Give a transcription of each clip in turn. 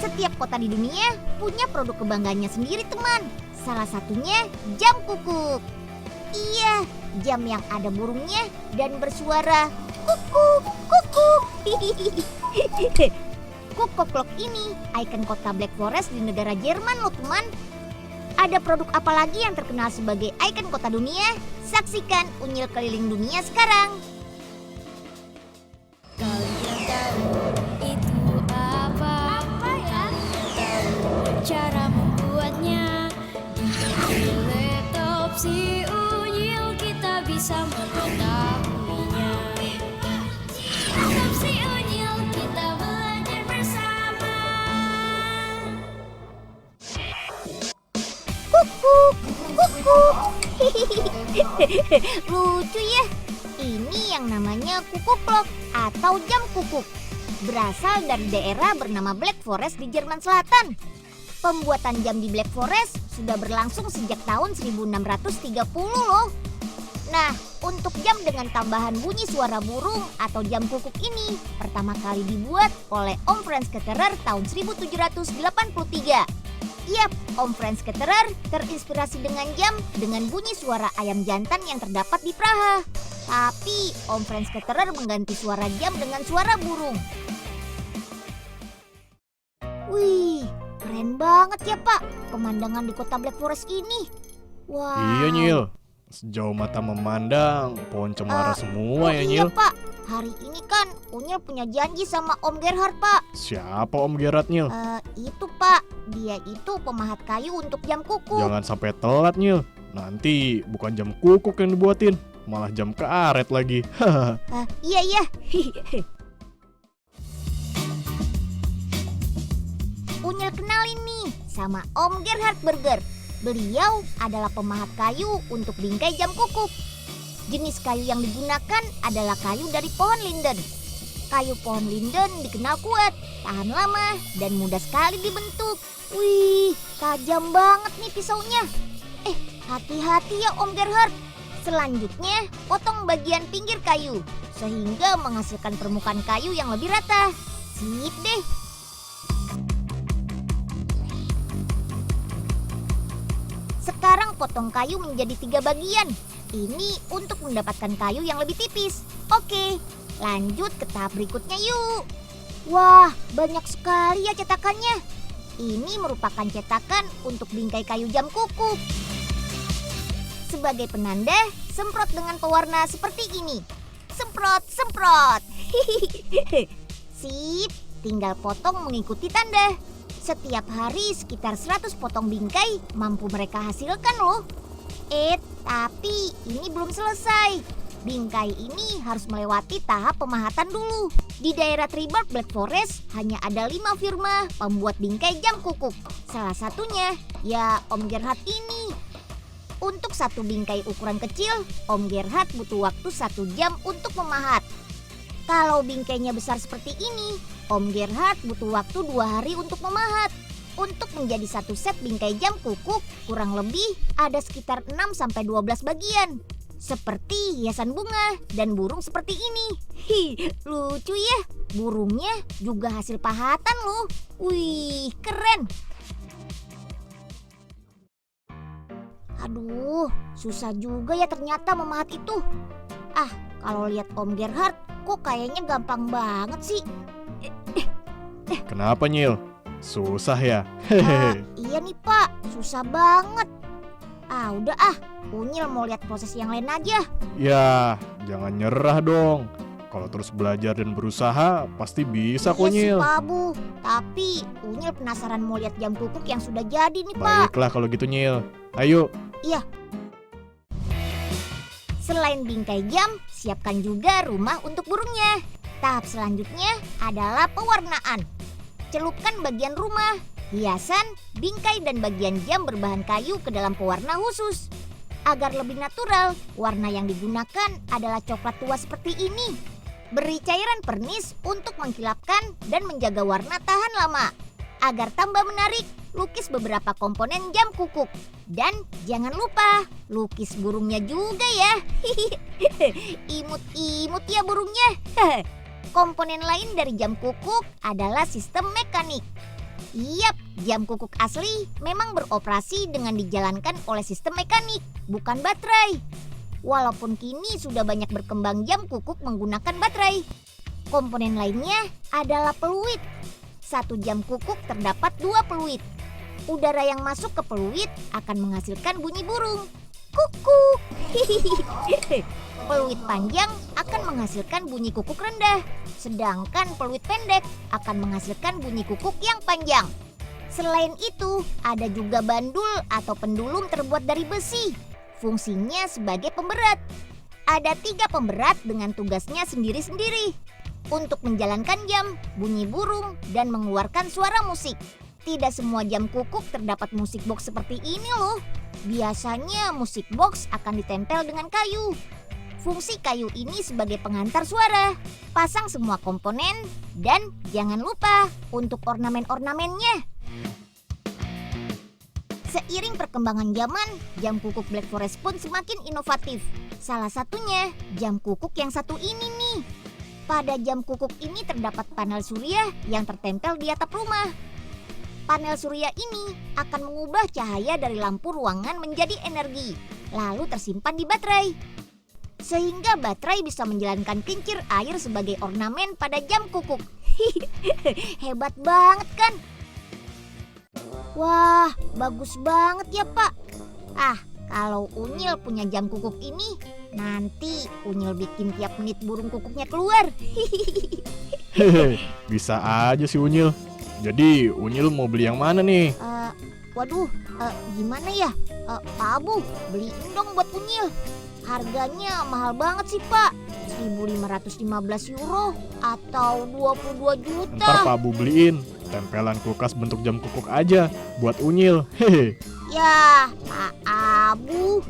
Setiap kota di dunia punya produk kebanggaannya sendiri, teman. Salah satunya jam kukuk. Iya, jam yang ada burungnya dan bersuara kukuk, kukuk. Kukuk Clock ini ikon kota Black Forest di negara Jerman loh, teman. Ada produk apa lagi yang terkenal sebagai ikon kota dunia? Saksikan Unyil Keliling Dunia sekarang. Kalian tahu itu apa? Apa ya? Tahu cara membuatnya. Di laptop si Unyil kita bisa mengetahuinya. Laptop si Unyil kita belajar bersama. Kukuk, kukuk. Lucu ya. Ini yang namanya kukuk clock atau jam kukuk. Berasal dari daerah bernama Black Forest di Jerman Selatan. Pembuatan jam di Black Forest sudah berlangsung sejak tahun 1630 loh. Nah, untuk jam dengan tambahan bunyi suara burung atau jam kukuk ini pertama kali dibuat oleh Om Franz Ketterer tahun 1783. Yap, Om Franz Ketterer terinspirasi dengan jam dengan bunyi suara ayam jantan yang terdapat di Praha. Tapi Om Franz Ketterer mengganti suara jam dengan suara burung. Wih, keren banget ya Pak pemandangan di kota Black Forest ini. Wah. Iya Nyil, sejauh mata memandang pohon cemara semua ya Iya Nyil. Pak, hari ini kan Unyil punya janji sama Om Gerhard Pak. Siapa Om Gerard Nyil? Itu Pak, dia itu pemahat kayu untuk jam kukuk. Jangan sampai telat Nyil, nanti bukan jam kukuk yang dibuatin, malah jam karet lagi. Iya. Unyil kenalin nih sama Om Gerhard Berger. Beliau adalah pemahat kayu untuk bingkai jam kukuk. Jenis kayu yang digunakan adalah kayu dari pohon linden. Kayu pohon linden dikenal kuat, tahan lama, dan mudah sekali dibentuk. Wih, tajam banget nih pisaunya. Hati-hati ya Om Gerhard. Selanjutnya, potong bagian pinggir kayu sehingga menghasilkan permukaan kayu yang lebih rata. Sip deh. Sekarang potong kayu menjadi 3 bagian. Ini untuk mendapatkan kayu yang lebih tipis. Oke, lanjut ke tahap berikutnya yuk. Wah, banyak sekali ya cetakannya. Ini merupakan cetakan untuk bingkai kayu jam kukuk. Sebagai penanda, semprot dengan pewarna seperti ini. Semprot, semprot. Sip, tinggal potong mengikuti tanda. Setiap hari sekitar 100 potong bingkai mampu mereka hasilkan loh. Tapi ini belum selesai. Bingkai ini harus melewati tahap pemahatan dulu. Di daerah Triberg Black Forest hanya ada 5 firma pembuat bingkai jam kukuk. Salah satunya ya Om Gerhard ini. Untuk satu bingkai ukuran kecil, Om Gerhard butuh waktu 1 jam untuk memahat. Kalau bingkainya besar seperti ini, Om Gerhard butuh waktu 2 hari untuk memahat. Untuk menjadi satu set bingkai jam kukuk, kurang lebih ada sekitar 6-12 bagian. Seperti hiasan bunga dan burung seperti ini. Lucu ya, burungnya juga hasil pahatan loh. Wih, keren. Aduh, susah juga ya ternyata memahat itu. Kalau lihat Om Gerhard, kok kayaknya gampang banget sih. Kenapa Nyil? Susah ya? Iya nih Pak, susah banget. Udah Unyil mau lihat proses yang lain aja. Ya, jangan nyerah dong. Kalau terus belajar dan berusaha, pasti bisa kok Iya sih Nyil. Pak Bu, tapi Unyil penasaran mau lihat jam kukuk yang sudah jadi nih Pak. Baiklah kalau gitu Nyil. Ayo. Iya. Selain bingkai jam, siapkan juga rumah untuk burungnya. Tahap selanjutnya adalah pewarnaan. Celupkan bagian rumah, hiasan, bingkai dan bagian jam berbahan kayu ke dalam pewarna khusus. Agar lebih natural, warna yang digunakan adalah coklat tua seperti ini. Beri cairan pernis untuk mengkilapkan dan menjaga warna tahan lama. Agar tambah menarik, lukis beberapa komponen jam kukuk. Dan jangan lupa, lukis burungnya juga ya. Imut-imut ya burungnya. Komponen lain dari jam kukuk adalah sistem mekanik. Iyap, jam kukuk asli memang beroperasi dengan dijalankan oleh sistem mekanik, bukan baterai. Walaupun kini sudah banyak berkembang jam kukuk menggunakan baterai. Komponen lainnya adalah peluit. Satu jam kukuk terdapat 2 peluit. Udara yang masuk ke peluit akan menghasilkan bunyi burung. Kukuk. Peluit panjang akan menghasilkan bunyi kukuk rendah, sedangkan peluit pendek akan menghasilkan bunyi kukuk yang panjang. Selain itu, ada juga bandul atau pendulum terbuat dari besi. Fungsinya sebagai pemberat. Ada 3 pemberat dengan tugasnya sendiri-sendiri untuk menjalankan jam, bunyi burung, dan mengeluarkan suara musik. Tidak semua jam kukuk terdapat musik box seperti ini loh. Biasanya musik box akan ditempel dengan kayu. Fungsi kayu ini sebagai pengantar suara. Pasang semua komponen dan jangan lupa untuk ornamen-ornamennya. Seiring perkembangan zaman, jam kukuk Black Forest pun semakin inovatif. Salah satunya jam kukuk yang satu ini nih. Pada jam kukuk ini terdapat panel surya yang tertempel di atap rumah. Panel surya ini akan mengubah cahaya dari lampu ruangan menjadi energi, lalu tersimpan di baterai. Sehingga baterai bisa menjalankan kincir air sebagai ornamen pada jam kukuk. Hebat banget kan? Wah, bagus banget ya Pak. Kalau Unyil punya jam kukuk ini, nanti Unyil bikin tiap menit burung kukuknya keluar. Hehe, bisa aja sih Unyil. Jadi Unyil mau beli yang mana nih? Gimana ya? Pak Abu, beliin dong buat Unyil. Harganya mahal banget sih Pak, 1.515 euro atau 22 juta. Ntar Pak Abu beliin tempelan kulkas bentuk jam kukuk aja buat Unyil. Hehe. Ya, Pak Abu.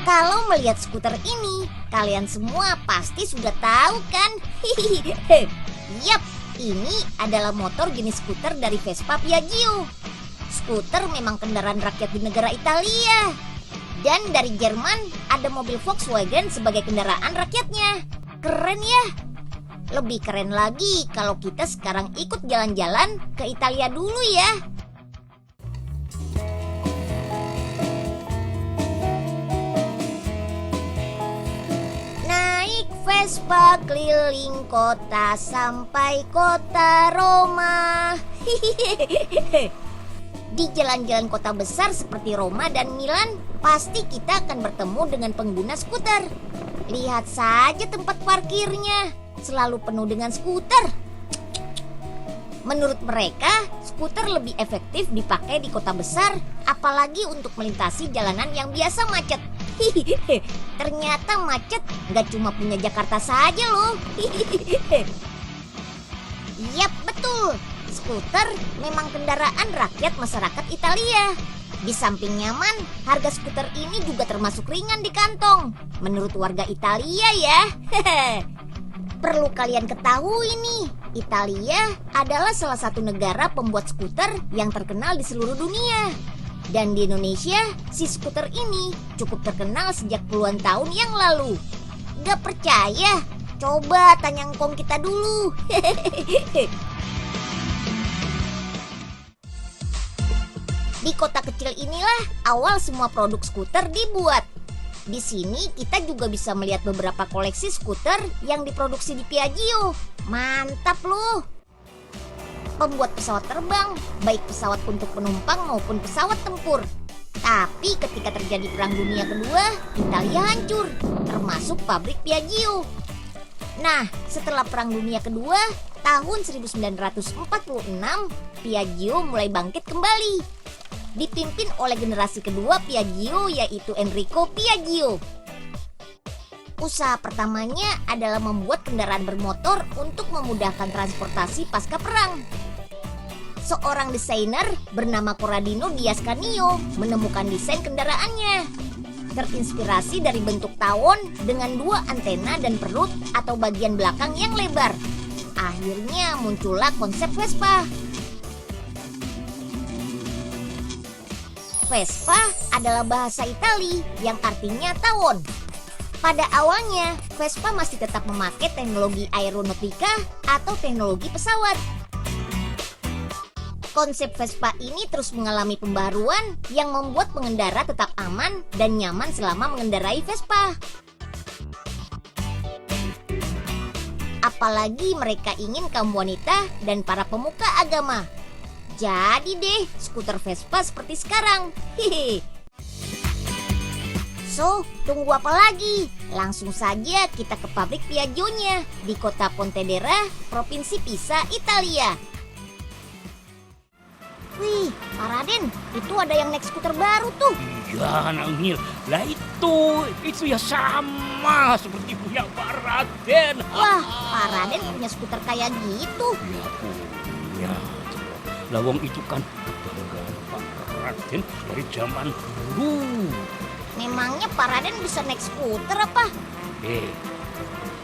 Kalau melihat skuter ini, kalian semua pasti sudah tahu kan? Yap, ini adalah motor jenis skuter dari Vespa Piaggio. Skuter memang kendaraan rakyat di negara Italia. Dan dari Jerman ada mobil Volkswagen sebagai kendaraan rakyatnya. Keren ya? Lebih keren lagi kalau kita sekarang ikut jalan-jalan ke Italia dulu ya. Naik Vespa keliling kota sampai kota Roma. Di jalan-jalan kota besar seperti Roma dan Milan, pasti kita akan bertemu dengan pengguna skuter. Lihat saja tempat parkirnya, selalu penuh dengan skuter. Menurut mereka, skuter lebih efektif dipakai di kota besar, apalagi untuk melintasi jalanan yang biasa macet. Ternyata macet nggak cuma punya Jakarta saja loh. Yap, betul. Skuter memang kendaraan rakyat masyarakat Italia. Di samping nyaman, harga skuter ini juga termasuk ringan di kantong. Menurut warga Italia ya. Perlu kalian ketahui nih, Italia adalah salah satu negara pembuat skuter yang terkenal di seluruh dunia. Dan di Indonesia, si skuter ini cukup terkenal sejak puluhan tahun yang lalu. Gak percaya? Coba tanya ngkong kita dulu. Di kota kecil inilah awal semua produk skuter dibuat. Di sini kita juga bisa melihat beberapa koleksi skuter yang diproduksi di Piaggio. Mantap loh! Pembuat pesawat terbang, baik pesawat untuk penumpang maupun pesawat tempur. Tapi ketika terjadi Perang Dunia Kedua, Italia hancur, termasuk pabrik Piaggio. Nah, setelah Perang Dunia Kedua, tahun 1946, Piaggio mulai bangkit kembali. Dipimpin oleh generasi kedua Piaggio, yaitu Enrico Piaggio. Usaha pertamanya adalah membuat kendaraan bermotor untuk memudahkan transportasi pasca perang. Seorang desainer bernama Corradino Diaz-Canio menemukan desain kendaraannya. Terinspirasi dari bentuk tawon dengan 2 antena dan perut atau bagian belakang yang lebar. Akhirnya muncullah konsep Vespa. Vespa adalah bahasa Itali yang artinya tawon. Pada awalnya, Vespa masih tetap memakai teknologi aeronautika atau teknologi pesawat. Konsep Vespa ini terus mengalami pembaruan yang membuat pengendara tetap aman dan nyaman selama mengendarai Vespa. Apalagi mereka ingin kaum wanita dan para pemuka agama. Jadi deh, skuter Vespa seperti sekarang. Hehe. So, tunggu apa lagi? Langsung saja kita ke pabrik Piaggio-nya di kota Pontedera, Provinsi Pisa, Italia. Wih, Pak Raden, itu ada yang naik skuter baru tuh. Iya, anak Unyil. Lah itu ya sama seperti punya Pak Raden. Wah, Pak Raden punya skuter kayak gitu. Ya punya. Lawang itu kan kebanggaan Pak Raden dari zaman dulu. Memangnya Pak Raden bisa naik skuter apa?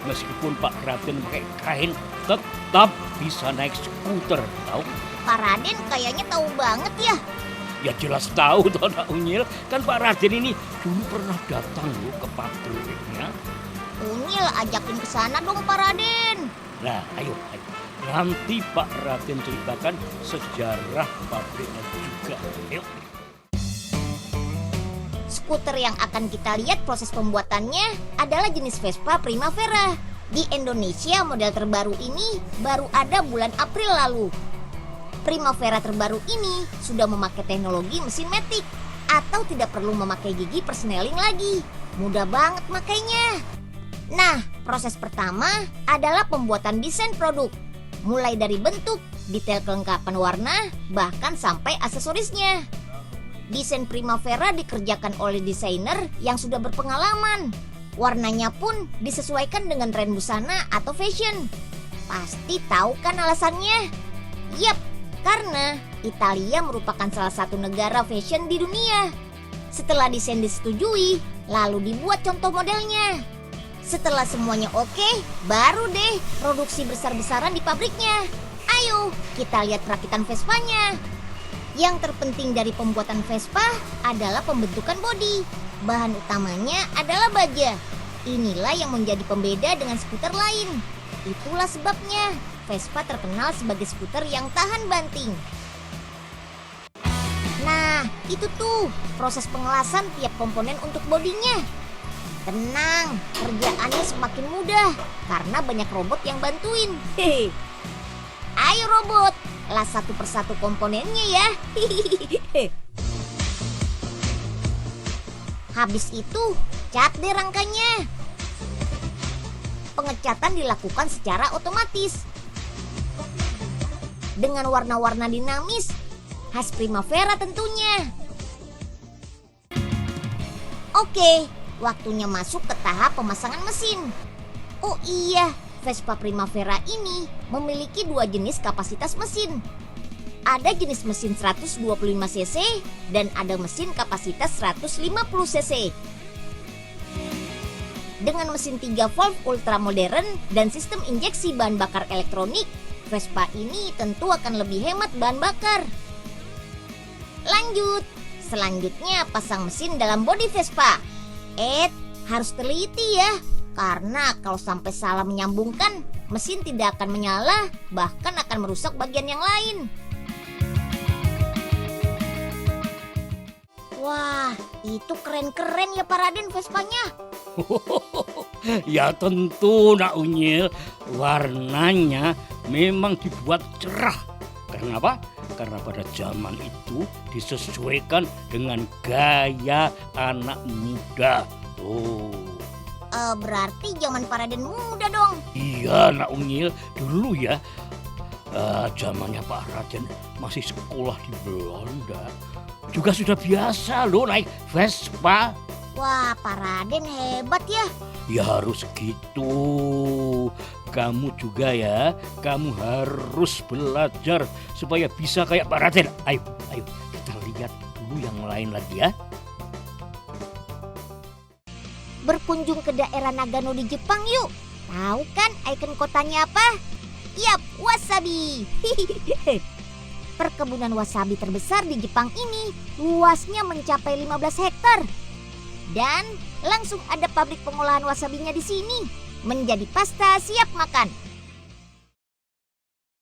Meskipun Pak Raden pakai kain, tetap bisa naik skuter, tahu? Pak Raden kayaknya tahu banget ya. Ya jelas tahu toh, Nak Unyil. Kan Pak Raden ini dulu pernah datang loh ke pabriknya. Unyil ajakin ke sana dong Pak Raden. Nah, ayo. Nanti Pak Raden ceritakan sejarah pabriknya juga. Ayo. Skuter yang akan kita lihat proses pembuatannya adalah jenis Vespa Primavera. Di Indonesia model terbaru ini baru ada bulan April lalu. Primavera terbaru ini sudah memakai teknologi mesin matic atau tidak perlu memakai gigi persneling lagi. Mudah banget makainya. Nah, proses pertama adalah pembuatan desain produk. Mulai dari bentuk, detail kelengkapan warna, bahkan sampai aksesorisnya. Desain Primavera dikerjakan oleh desainer yang sudah berpengalaman. Warnanya pun disesuaikan dengan tren busana atau fashion. Pasti tahu kan alasannya? Yap, karena Italia merupakan salah satu negara fashion di dunia. Setelah desain disetujui, lalu dibuat contoh modelnya. Setelah semuanya oke, baru deh produksi besar-besaran di pabriknya. Ayo, kita lihat perakitan Vespanya. Yang terpenting dari pembuatan Vespa adalah pembentukan bodi. Bahan utamanya adalah baja. Inilah yang menjadi pembeda dengan skuter lain. Itulah sebabnya Vespa terkenal sebagai skuter yang tahan banting. Nah, itu tuh proses pengelasan tiap komponen untuk bodinya. Tenang, kerjaannya semakin mudah karena banyak robot yang bantuin. Hehe. Ayo robot, las satu persatu komponennya ya. Habis itu, cat deh rangkanya. Pengecatan dilakukan secara otomatis. Dengan warna-warna dinamis, khas Primavera tentunya. Oke, waktunya masuk ke tahap pemasangan mesin. Oh iya, Vespa Primavera ini memiliki dua jenis kapasitas mesin. Ada jenis mesin 125 cc dan ada mesin kapasitas 150 cc. Dengan mesin 3 valve ultra modern dan sistem injeksi bahan bakar elektronik, Vespa ini tentu akan lebih hemat bahan bakar. Lanjut, selanjutnya pasang mesin dalam bodi Vespa. Harus teliti ya. Karena kalau sampai salah menyambungkan, mesin tidak akan menyala, bahkan akan merusak bagian yang lain. Wah, itu keren-keren ya Pak Raden Vespanya. Ya tentu, Nak Unyil. Warnanya memang dibuat cerah. Karena apa? Karena pada zaman itu disesuaikan dengan gaya anak muda. Tuh. Berarti zaman Pak Raden muda dong. Iya, Nak Unyil. Dulu ya, zamannya Pak Raden masih sekolah di Belanda. Juga sudah biasa loh naik Vespa. Wah, Pak Raden hebat ya. Ya harus gitu. Kamu juga ya, kamu harus belajar supaya bisa kayak Pak Raden. Ayo, kita lihat dulu yang lain lagi ya. Berkunjung ke daerah Nagano di Jepang yuk. Tahu kan ikon kotanya apa? Yap, wasabi. Perkebunan wasabi terbesar di Jepang ini luasnya mencapai 15 hektar. Dan langsung ada pabrik pengolahan wasabinya di sini. Menjadi pasta siap makan.